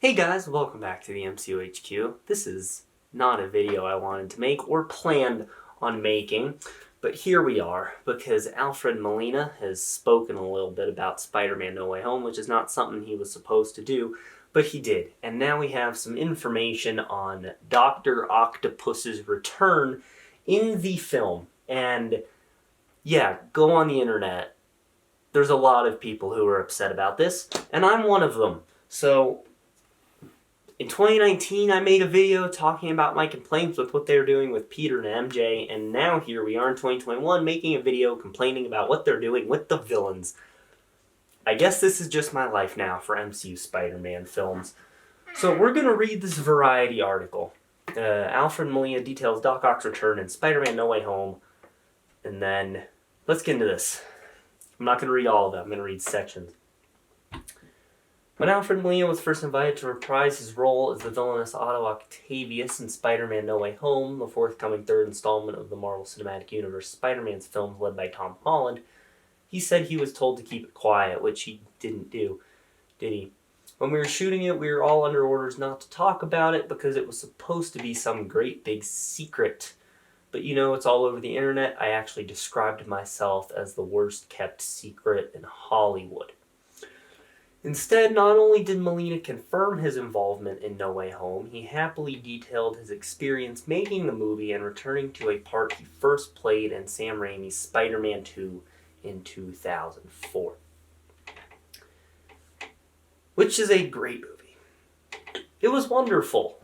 Hey guys, welcome back to the MCU HQ. This is not a video I wanted to make or planned on making, but here we are because Alfred Molina has spoken a little bit about Spider-Man No Way Home, which is not something he was supposed to do, but he did. And now we have some information on Dr. Octopus's return in the film. And yeah, go on the internet. There's a lot of people who are upset about this, and I'm one of them. So in 2019, I made a video talking about my complaints with what they're doing with Peter and MJ, and now here we are in 2021 making a video complaining about what they're doing with the villains. I guess this is just my life now for MCU Spider-Man films. So we're going to read this Variety article. Alfred Molina details Doc Ock's return in Spider-Man No Way Home, and then let's get into this. I'm not going to read all of it, I'm going to read sections. When Alfred Molina was first invited to reprise his role as the villainous Otto Octavius in Spider-Man No Way Home, the forthcoming third installment of the Marvel Cinematic Universe Spider-Man's films led by Tom Holland, he said he was told to keep it quiet, which he didn't do, did he? When we were shooting it, we were all under orders not to talk about it because it was supposed to be some great big secret. But you know, it's all over the internet. I actually described myself as the worst kept secret in Hollywood. Instead, not only did Molina confirm his involvement in No Way Home, he happily detailed his experience making the movie and returning to a part he first played in Sam Raimi's Spider-Man 2 in 2004. Which is a great movie. It was wonderful.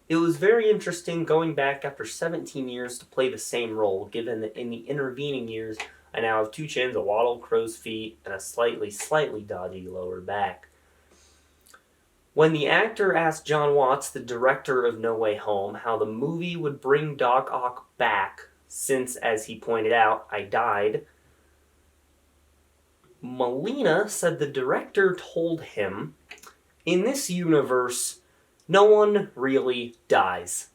It was very interesting going back after 17 years to play the same role, given that in the intervening years I now have two chins, a waddle, crow's feet, and a slightly dodgy lower back. When the actor asked John Watts, the director of No Way Home, how the movie would bring Doc Ock back, since, as he pointed out, I died, Molina said the director told him, in this universe, no one really dies.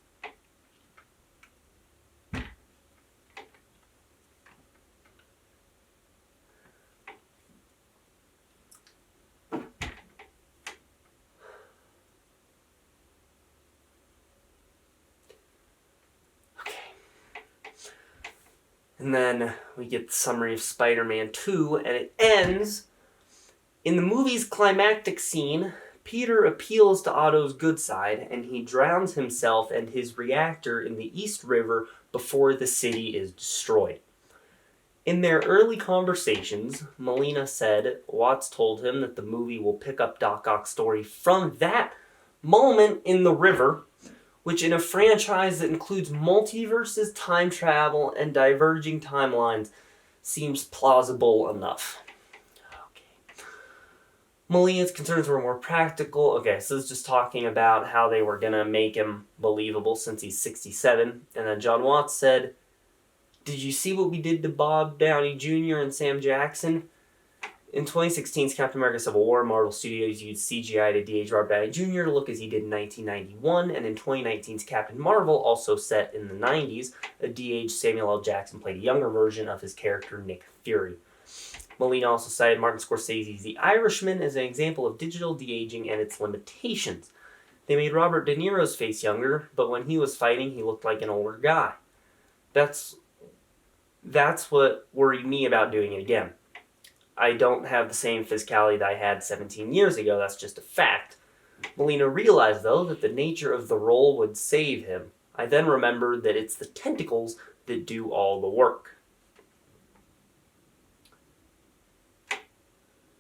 And then we get the summary of Spider-Man 2, and it ends. In the movie's climactic scene, Peter appeals to Otto's good side, and he drowns himself and his reactor in the East River before the city is destroyed. In their early conversations, Molina said Watts told him that the movie will pick up Doc Ock's story from that moment in the river, which in a franchise that includes multiverses, time travel, and diverging timelines seems plausible enough. Okay. Molina's concerns were more practical. Okay, so this is just talking about how they were going to make him believable since he's 67. And then John Watts said, "Did you see what we did to Bob Downey Jr. and Sam Jackson? In 2016's Captain America Civil War, Marvel Studios used CGI to de-age Robert Downey Jr. to look as he did in 1991, and in 2019's Captain Marvel, also set in the 90s, a de-aged Samuel L. Jackson played a younger version of his character Nick Fury." Molina also cited Martin Scorsese's The Irishman as an example of digital de-aging and its limitations. They made Robert De Niro's face younger, but when he was fighting, he looked like an older guy. That's what worried me about doing it again. I don't have the same physicality that I had 17 years ago, that's just a fact. Molina realized, though, that the nature of the role would save him. I then remembered that it's the tentacles that do all the work.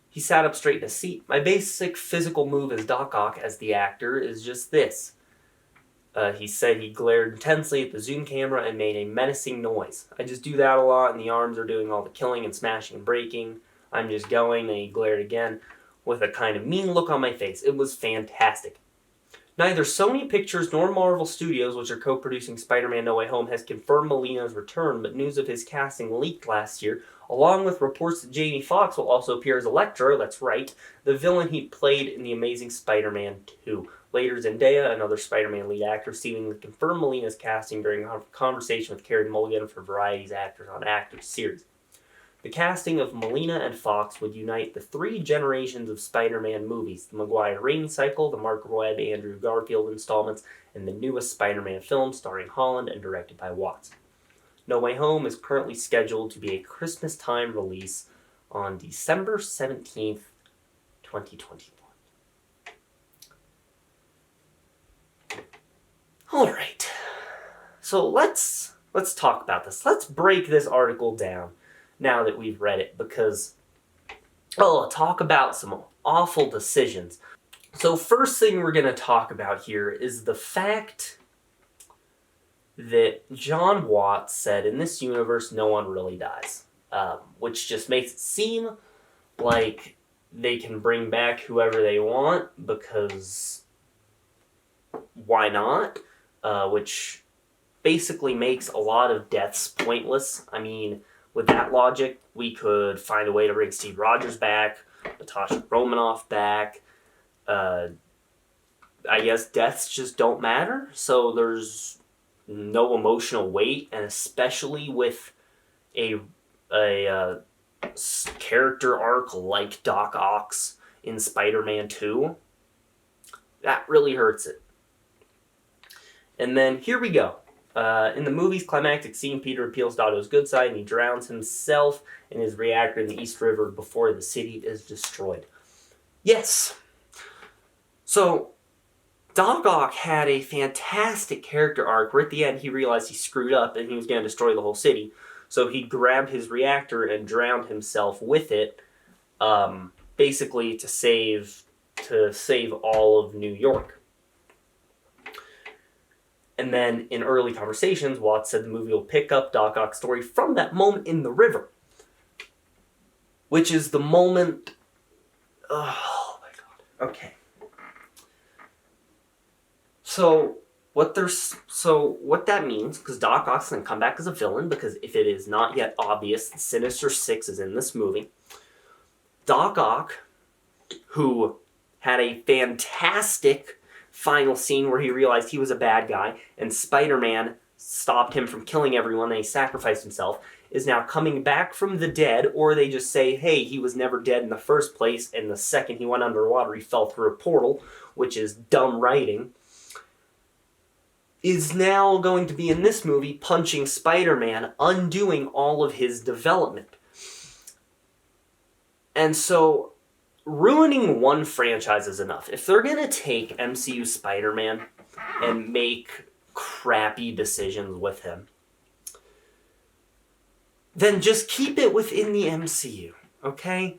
He sat up straight in his seat. "My basic physical move as Doc Ock, as the actor, is just this." He said he glared intensely at the zoom camera and made a menacing noise. "I just do that a lot, and the arms are doing all the killing and smashing and breaking. I'm just going," and he glared again with a kind of mean look on my face. It was fantastic. Neither Sony Pictures nor Marvel Studios, which are co-producing Spider-Man No Way Home, has confirmed Molina's return, but news of his casting leaked last year, along with reports that Jamie Foxx will also appear as Electro, that's right, the villain he played in The Amazing Spider-Man 2. Later, Zendaya, another Spider-Man lead actor, seemingly confirmed Molina's casting during a conversation with Carey Mulligan for Variety's Actors on Actors series. The casting of Molina and Fox would unite the three generations of Spider-Man movies, the Maguire-Raimi cycle, the Mark Webb-Andrew Garfield installments, and the newest Spider-Man film starring Holland and directed by Watts. No Way Home is currently scheduled to be a Christmas-time release on December 17th, 2021. All right, so let's talk about this. Let's break this article down now that we've read it, because I'll talk about some awful decisions. So first thing we're going to talk about here is the fact that John Watts said, in this universe, no one really dies. Which just makes it seem like they can bring back whoever they want, because why not? Which basically makes a lot of deaths pointless. I mean, with that logic, we could find a way to bring Steve Rogers back, Natasha Romanoff back. I guess deaths just don't matter, so there's no emotional weight, and especially with a character arc like Doc Ock's in Spider-Man 2, that really hurts it. And then here we go. In the movie's climactic scene, Peter appeals to Otto's good side, and he drowns himself in his reactor in the East River before the city is destroyed. Yes. So, Doc Ock had a fantastic character arc where at the end he realized he screwed up and he was going to destroy the whole city. So he grabbed his reactor and drowned himself with it, basically to save all of New York. And then in early conversations, Watts said the movie will pick up Doc Ock's story from that moment in the river, which is the moment. Oh my god. Okay. So what that means, because Doc Ock's going to come back as a villain, because if it is not yet obvious, the Sinister Six is in this movie. Doc Ock, who had a fantastic final scene where he realized he was a bad guy and Spider-Man stopped him from killing everyone and he sacrificed himself, is now coming back from the dead, or they just say, hey, he was never dead in the first place, and the second he went underwater he fell through a portal, which is dumb writing, is now going to be in this movie punching Spider-Man, undoing all of his development. And so ruining one franchise is enough. If they're going to take MCU Spider-Man and make crappy decisions with him, then just keep it within the MCU, okay?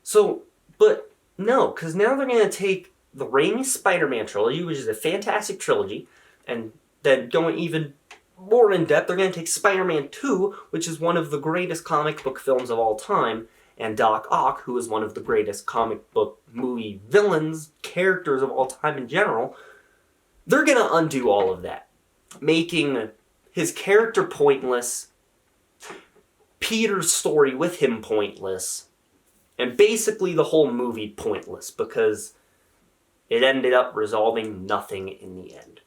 So, but no, because now they're going to take the Raimi Spider-Man trilogy, which is a fantastic trilogy, and then going even more in depth, they're going to take Spider-Man 2, which is one of the greatest comic book films of all time, and Doc Ock, who is one of the greatest comic book movie villains, characters of all time in general. They're going to undo all of that, making his character pointless, Peter's story with him pointless, and basically the whole movie pointless, because it ended up resolving nothing in the end.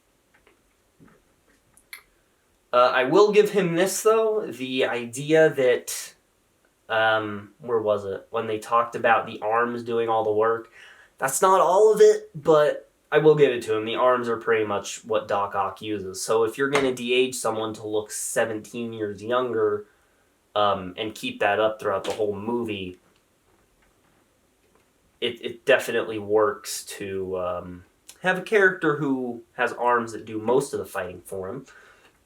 I will give him this, though, the idea that where was it? When they talked about the arms doing all the work. That's not all of it, but I will give it to him. The arms are pretty much what Doc Ock uses. So if you're going to de-age someone to look 17 years younger, and keep that up throughout the whole movie, it definitely works to have a character who has arms that do most of the fighting for him.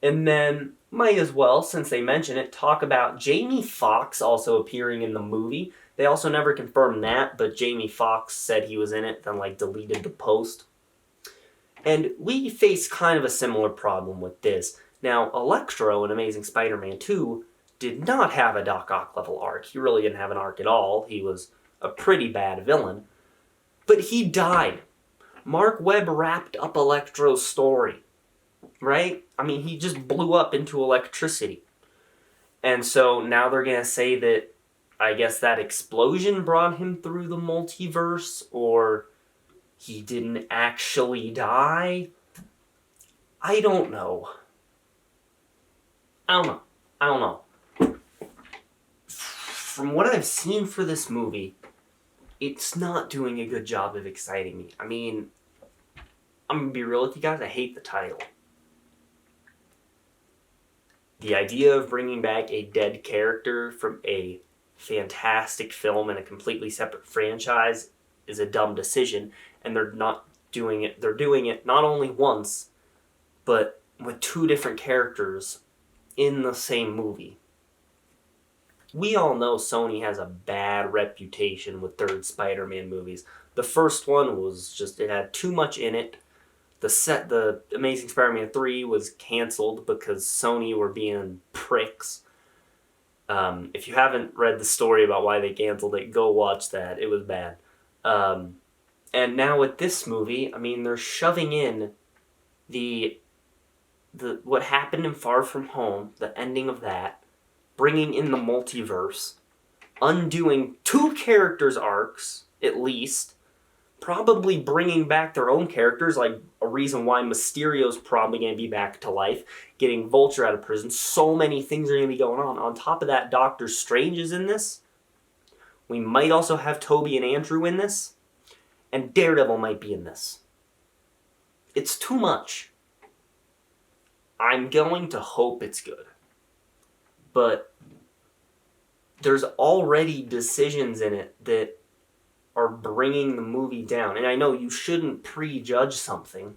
And then, might as well, since they mention it, talk about Jamie Foxx also appearing in the movie. They also never confirmed that, but Jamie Foxx said he was in it, then deleted the post. And we face kind of a similar problem with this. Now, Electro in Amazing Spider-Man 2 did not have a Doc Ock level arc. He really didn't have an arc at all. He was a pretty bad villain. But he died. Mark Webb wrapped up Electro's story. Right? I mean, he just blew up into electricity. And so now they're going to say that, I guess that explosion brought him through the multiverse, or he didn't actually die. I don't know. from what I've seen for this movie, it's not doing a good job of exciting me. I mean, I'm going to be real with you guys, I hate the title. The idea of bringing back a dead character from a fantastic film and a completely separate franchise is a dumb decision, and they're not doing it. They're doing it not only once, but with two different characters in the same movie. We all know Sony has a bad reputation with third Spider-Man movies. The first one was just, it had too much in it. The Amazing Spider-Man 3 was canceled because Sony were being pricks. If you haven't read the story about why they canceled it, go watch that. It was bad. And now with this movie, I mean, they're shoving in the what happened in Far From Home, the ending of that, bringing in the multiverse, undoing two characters' arcs, at least, probably bringing back their own characters, like a reason why Mysterio's probably going to be back to life, getting Vulture out of prison. So many things are going to be going on. On top of that, Doctor Strange is in this. We might also have Toby and Andrew in this. And Daredevil might be in this. It's too much. I'm going to hope it's good. But there's already decisions in it that are bringing the movie down. And I know you shouldn't prejudge something,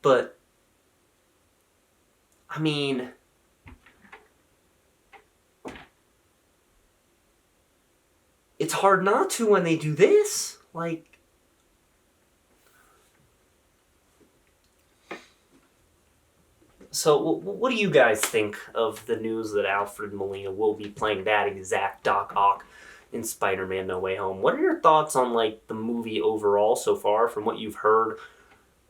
but I mean, it's hard not to when they do this. Like, so what do you guys think of the news that Alfred Molina will be playing that exact Doc Ock in Spider-Man No Way Home? What are your thoughts on, like, the movie overall so far from what you've heard?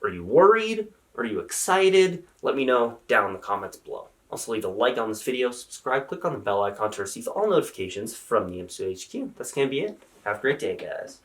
Are you worried? Are you excited? Let me know down in the comments below. Also, leave a like on this video, subscribe, click on the bell icon to receive all notifications from the MCU HQ. That's going to be it. Have a great day, guys.